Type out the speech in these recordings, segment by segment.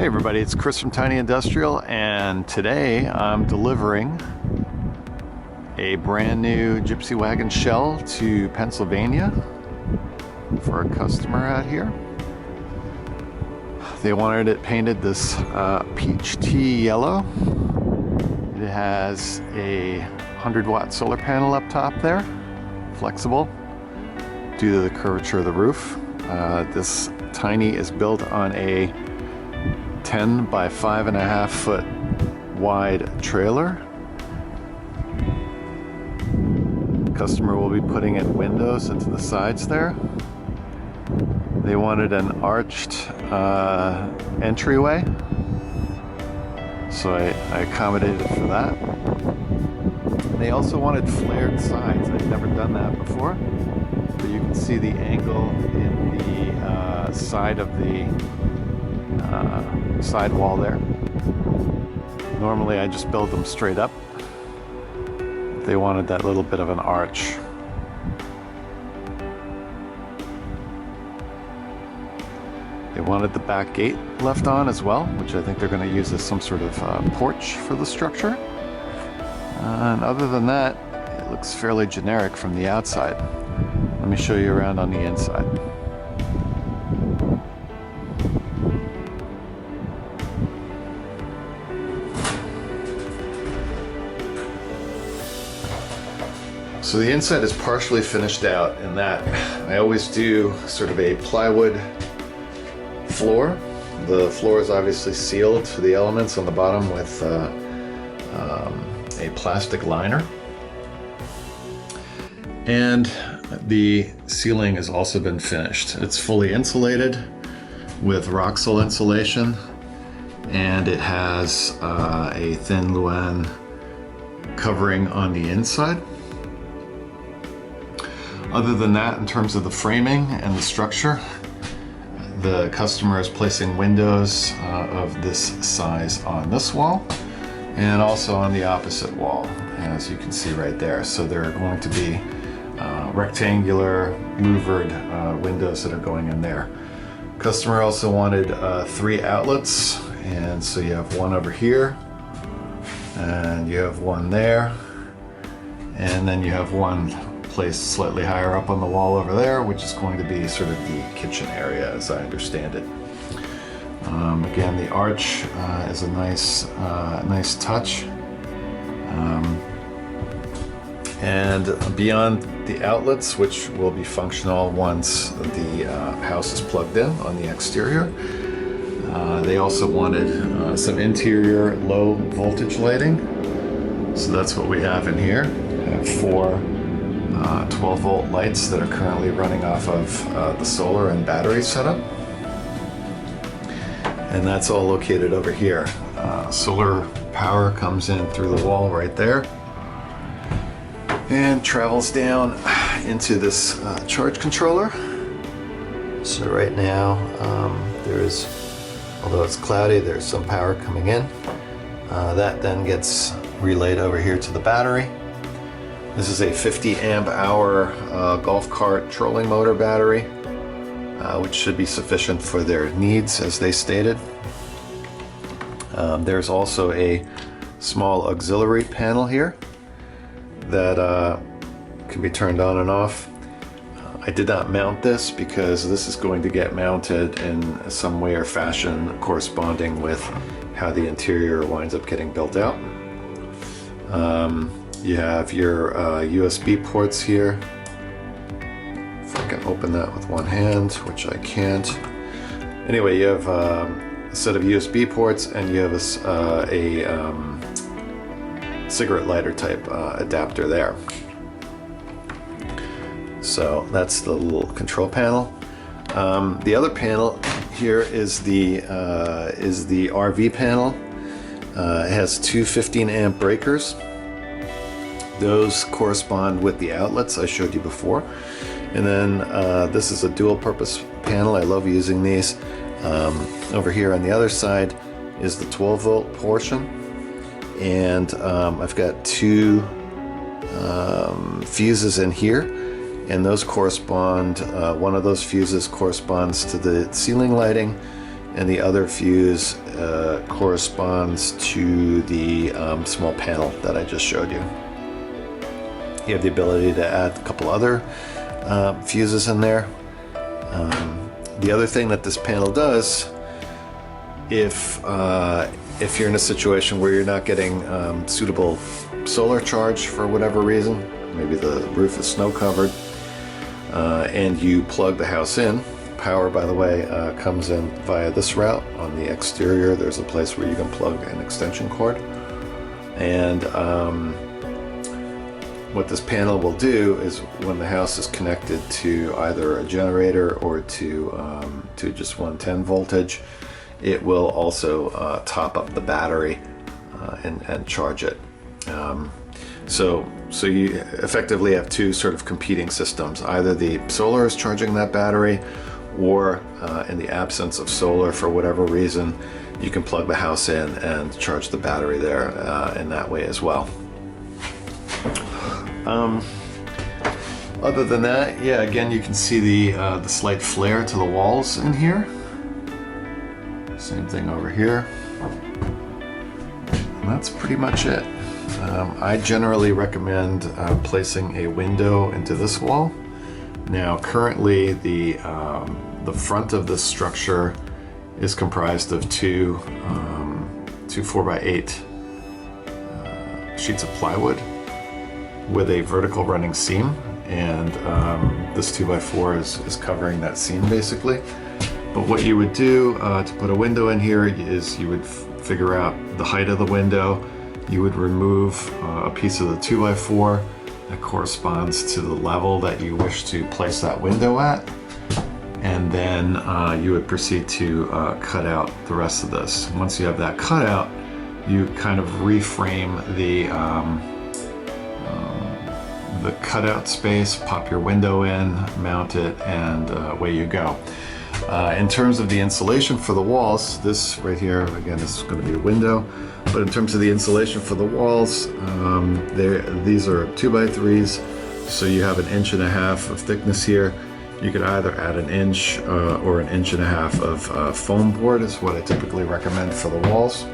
everybody, it's Chris from Tiny Industrial, and today I'm delivering a brand new Gypsy Wagon shell to Pennsylvania for a customer out here. They wanted it painted this peach tea yellow. It has a 100-watt solar panel up top there, flexible due to the curvature of the roof. This Tiny is built on a 10 by 5.5 foot wide trailer. Customer will be putting in windows into the sides there. They wanted an arched entryway, so I accommodated for that. They also wanted flared sides. I've never done that before, but you can see the angle in the side of the side wall there. Normally I just build them straight up. They wanted that little bit of an arch. They wanted the back gate left on as well, which I think they're going to use as some sort of porch for the structure. And other than that, it looks fairly generic from the outside. Let me show you around on the inside. So the inside is partially finished out in that I always do sort of a plywood floor. The floor is obviously sealed to the elements on the bottom with a plastic liner. And the ceiling has also been finished. It's fully insulated with Roxol insulation, and it has a thin Luan covering on the inside. Other than that, in terms of the framing and the structure, the customer is placing windows of this size on this wall and also on the opposite wall, as you can see right there. So there are going to be rectangular louvered windows that are going in there. Customer also wanted 3 outlets, and so you have one over here, and you have one there, and then you have one placed slightly higher up on the wall over there, which is going to be sort of the kitchen area as I understand it. Again, the arch is a nice touch. And beyond the outlets, which will be functional once the house is plugged in on the exterior, they also wanted some interior low voltage lighting. So that's what we have in here. We have 4 12-volt lights that are currently running off of the solar and battery setup. And that's all located over here. Solar power comes in through the wall right there and travels down into this charge controller. So right now, although it's cloudy, there's some power coming in. That then gets relayed over here to the battery. This is a 50 amp hour golf cart trolling motor battery, which should be sufficient for their needs as they stated. There's also a small auxiliary panel here that can be turned on and off. I did not mount this because this is going to get mounted in some way or fashion corresponding with how the interior winds up getting built out. You have your USB ports here. If I can open that with one hand, which I can't. Anyway, you have a set of USB ports, and you have a cigarette lighter type adapter there. So that's the little control panel. The other panel here is the RV panel. It has 2 15 amp breakers. Those correspond with the outlets I showed you before. And then this is a dual purpose panel. I love using these. Over here on the other side is the 12-volt portion. And I've got 2 fuses in here. And those correspond, one of those fuses corresponds to the ceiling lighting, and the other fuse corresponds to the small panel that I just showed you. You have the ability to add a couple other fuses in there. The other thing that this panel does, if you're in a situation where you're not getting suitable solar charge for whatever reason, maybe the roof is snow covered, and you plug the house in. Power, by the way, comes in via this route. On the exterior, there's a place where you can plug an extension cord. And what this panel will do is when the house is connected to either a generator or to just 110 voltage, it will also top up the battery and charge it. So you effectively have two sort of competing systems. Either the solar is charging that battery, or in the absence of solar for whatever reason, you can plug the house in and charge the battery there in that way as well. Other than that, yeah, again, you can see the slight flare to the walls in here. Same thing over here. And that's pretty much it. I generally recommend placing a window into this wall. Now, currently, the front of this structure is comprised of two 4x8 sheets of plywood with a vertical running seam, and this 2x4 is covering that seam basically. But what you would do to put a window in here is you would figure out the height of the window. You would remove a piece of the 2x4 that corresponds to the level that you wish to place that window at, and then you would proceed to cut out the rest of this. Once you have that cut out, you kind of reframe the cutout space, pop your window in, mount it, and away you go. In terms of the insulation for the walls, this right here, again, this is going to be a window, but in terms of the insulation for the walls, these are 2x3s, so you have 1.5 inches of thickness here. You could either add 1 inch or 1.5 inches of foam board is what I typically recommend for the walls.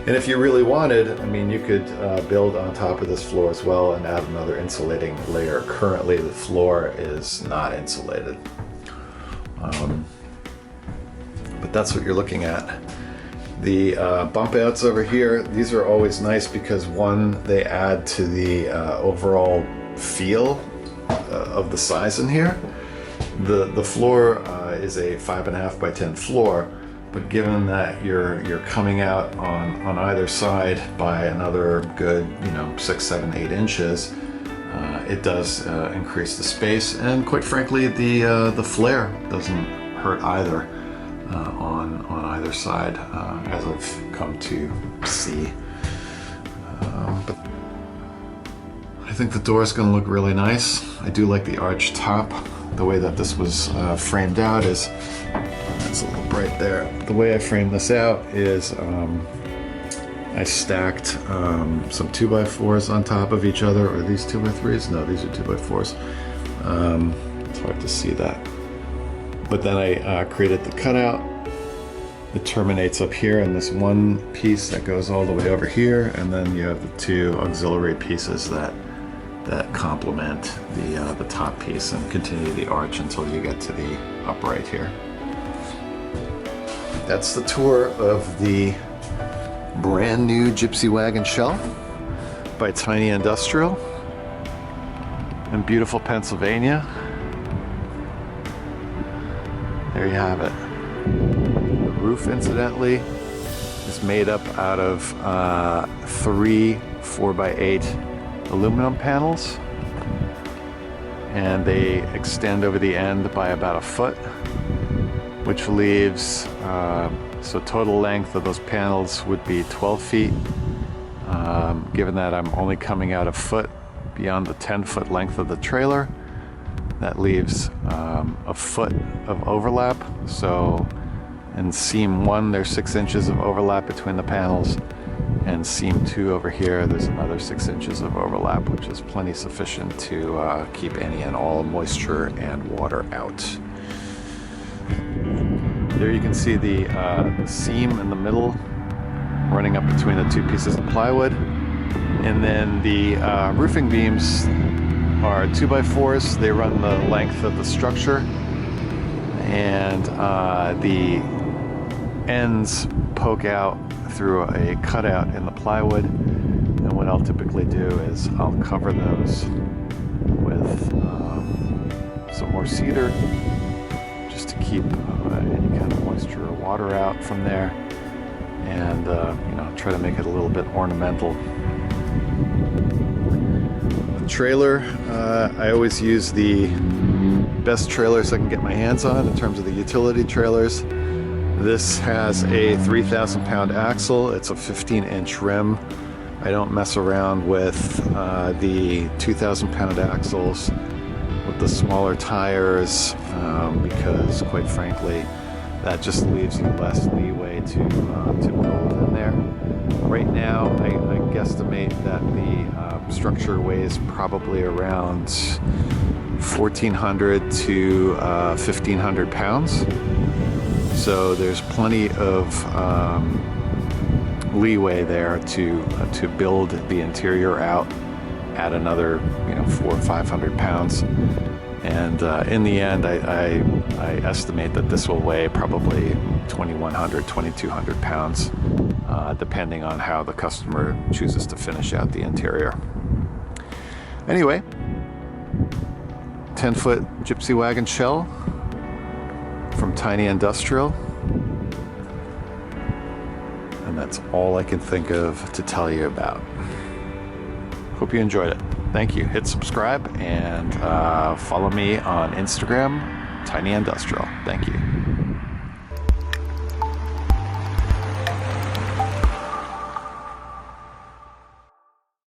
And if you really wanted, I mean, you could build on top of this floor as well and add another insulating layer. Currently, the floor is not insulated. But that's what you're looking at. The bump outs over here, these are always nice because one, they add to the overall feel of the size in here. The floor is a 5.5 by 10 floor, but given that you're coming out on either side by another good 6, 7, 8 inches, it does increase the space, and quite frankly the flare doesn't hurt either on either side, as I've come to see. But I think the door is going to look really nice. I do like the arch top. The way that this was framed out is, it's a little bright there. The way I framed this out is I stacked some 2x4s on top of each other. Are these 2x3s? No, these are 2x4s. It's hard to see that. But then I created the cutout. It terminates up here in this one piece that goes all the way over here, and then you have the two auxiliary pieces that complement the top piece and continue the arch until you get to the upright here. That's the tour of the brand new Gypsy Wagon shell by Tiny Industrial in beautiful Pennsylvania. There you have it. The roof, incidentally, is made up out of 3 4x8 aluminum panels, and they extend over the end by about 1 foot, which leaves, so total length of those panels would be 12 feet. Given that I'm only coming out 1 foot beyond the 10-foot length of the trailer, that leaves 1 foot of overlap. So in seam 1, there's 6 inches of overlap between the panels, and seam 2 over here, there's another 6 inches of overlap, which is plenty sufficient to keep any and all moisture and water out. There you can see the seam in the middle running up between the two pieces of plywood. And then the roofing beams are 2x4s. They run the length of the structure. And the ends poke out through a cutout in the plywood. And what I'll typically do is I'll cover those with some more cedar just to keep any kind of moisture or water out from there, and try to make it a little bit ornamental. The trailer, I always use the best trailers I can get my hands on in terms of the utility trailers. This has a 3,000 pound axle. It's a 15-inch rim. I don't mess around with the 2,000 pound axles with the smaller tires because, quite frankly, that just leaves you less leeway to build in there. Right now, I guesstimate that the structure weighs probably around 1,400 to 1,500 pounds. So there's plenty of leeway there to build the interior out at another 400 or 500 pounds. And in the end, I estimate that this will weigh probably 2,100, 2,200 pounds, depending on how the customer chooses to finish out the interior. Anyway, 10-foot Gypsy Wagon shell from Tiny Industrial. And that's all I can think of to tell you about. Hope you enjoyed it. Thank you. Hit subscribe and follow me on Instagram, Tiny Industrial. Thank you.